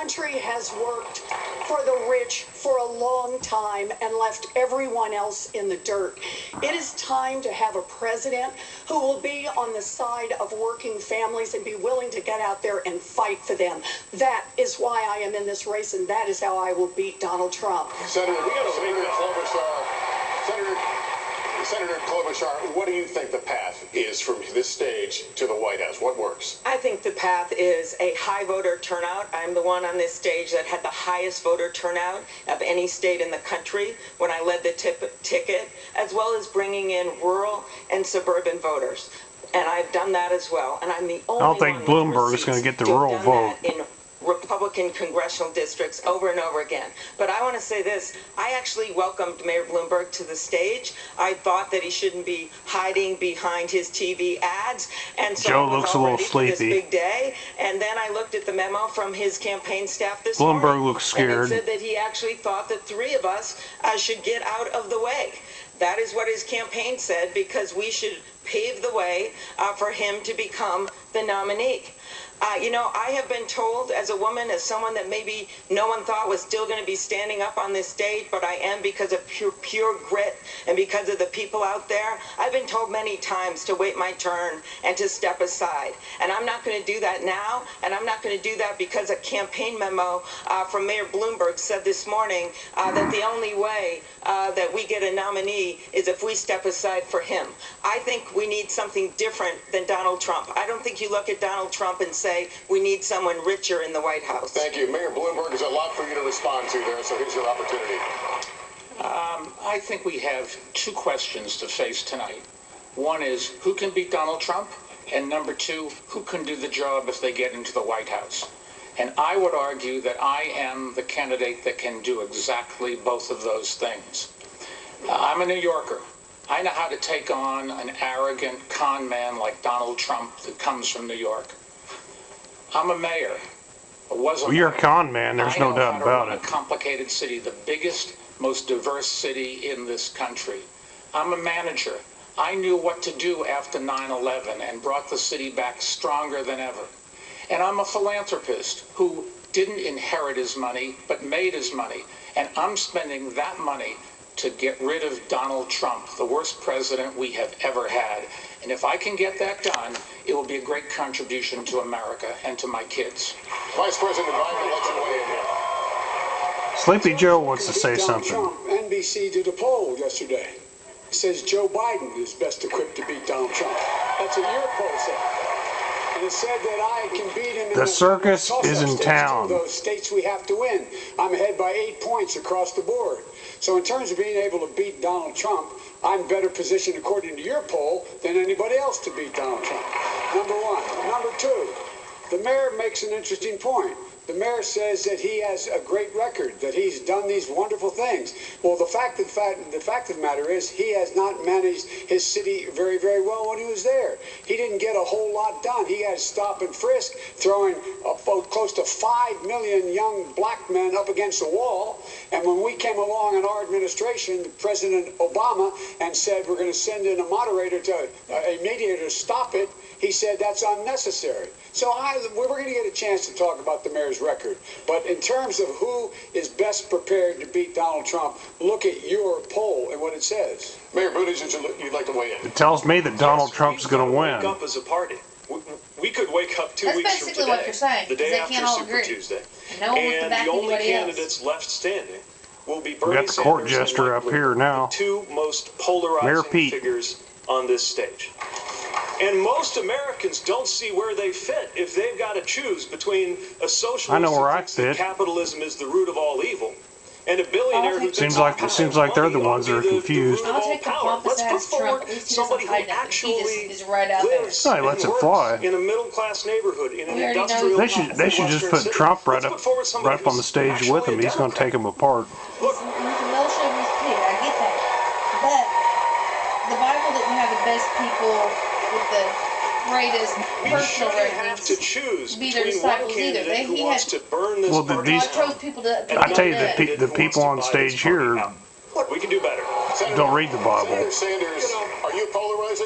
country has worked for the rich for a long time and left everyone else in the dirt. It is time to have a president who will be on the side of working families and be willing to get out there and fight for them. That is why I am in this race, and that is how I will beat Donald Trump. Senator Klobuchar, what do you think the path is from this stage to the White House? What works? I think the path is a high voter turnout. I'm the one on this stage that had the highest voter turnout of any state in the country when I led the ticket, as well as bringing in rural and suburban voters. And I've done that as well. And I'm the only I don't think Bloomberg is going to get the rural vote. In Republican congressional districts over and over again. But I want to say this, I actually welcomed Mayor Bloomberg to the stage. I thought that he shouldn't be hiding behind his TV ads. And so Joe looks a little sleepy. This big day. And then I looked at the memo from his campaign staff this morning. Bloomberg looks scared. And it said that he actually thought that three of us should get out of the way. That is what his campaign said, because we should pave the way for him to become the nominee. I have been told as a woman, as someone that maybe no one thought was still going to be standing up on this stage, but I am because of pure grit and because of the people out there. I've been told many times to wait my turn and to step aside. And I'm not going to do that now, and I'm not going to do that because a campaign memo from Mayor Bloomberg said this morning that the only way that we get a nominee is if we step aside for him. I think we need something different than Donald Trump. I don't think you look at Donald Trump and say, we need someone richer in the White House. Thank you. Mayor Bloomberg, is a lot for you to respond to there, so here's your opportunity. I think we have two questions to face tonight. One is, who can beat Donald Trump? And number two, who can do the job if they get into the White House? And I would argue that I am the candidate that can do exactly both of those things. I'm a New Yorker. I know how to take on an arrogant con man like Donald Trump that comes from New York. I'm a mayor. You're a con man, there's no doubt about it. A complicated city, the biggest, most diverse city in this country. I'm a manager. I knew what to do after 9/11 and brought the city back stronger than ever. And I'm a philanthropist who didn't inherit his money, but made his money. And I'm spending that money to get rid of Donald Trump, the worst president we have ever had. And if I can get that done, it will be a great contribution to America and to my kids. Vice President Biden, let you weigh in here. Sleepy Joe wants to say something. Trump. NBC did a poll yesterday. It says Joe Biden is best equipped to beat Donald Trump. That's what your poll said. And it said that I can beat him in the circus is in town. Those states we have to win. I'm ahead by 8 points across the board. So in terms of being able to beat Donald Trump, I'm better positioned, according to your poll, than anybody else to beat Donald Trump. Number one. Number two, the mayor makes an interesting point. The mayor says that he has a great record, that he's done these wonderful things. Well, the fact of the matter is he has not managed his city very, very well when he was there. He didn't get a whole lot done. He had stop and frisk, throwing close to 5 million young black men up against the wall. And when we came along in our administration, President Obama, and said we're going to send in a mediator to stop it, he said that's unnecessary. So we're going to get a chance to talk about the mayor's record. But in terms of who is best prepared to beat Donald Trump, look at your poll and what it says. Mayor Buttigieg, you'd like to weigh in? It tells me that Donald Trump's going to win. Wake up as a party. We could wake up two That's weeks from basically today, what you're saying, the day they after can't all Super agree. Tuesday, No one wants to and back the only anybody else. candidates left standing will be We Bernie got the court Sanders and jester Mike up here Bloomberg, now. the two most Mayor polarizing Pete. figures on this stage. And most Americans don't see where they fit if they've got to choose between a socialist I know where who I thinks that fit. capitalism is the root of all evil and a billionaire who Seems thinks like they're the ones that are confused. I'll take the pompous ass Trump. At least he somebody doesn't who hide it. actually He just is right out there. lives No, he and lets it works fly. in a middle-class neighborhood, in an We already know industrial They should just put Trump right up on the stage actually with him. a He's going to take him apart. Look, He's a little chauvinist kid, I get that. But the Bible didn't have the best people with the greatest we personal shouldn't have ratings to choose be their between one disciples either. candidate who He wants had, to burn this Well, party these- God chose people to I tell you, dead. the people on stage here Look, we can do better. don't read the Bible. Senator Sanders, are you polarizing?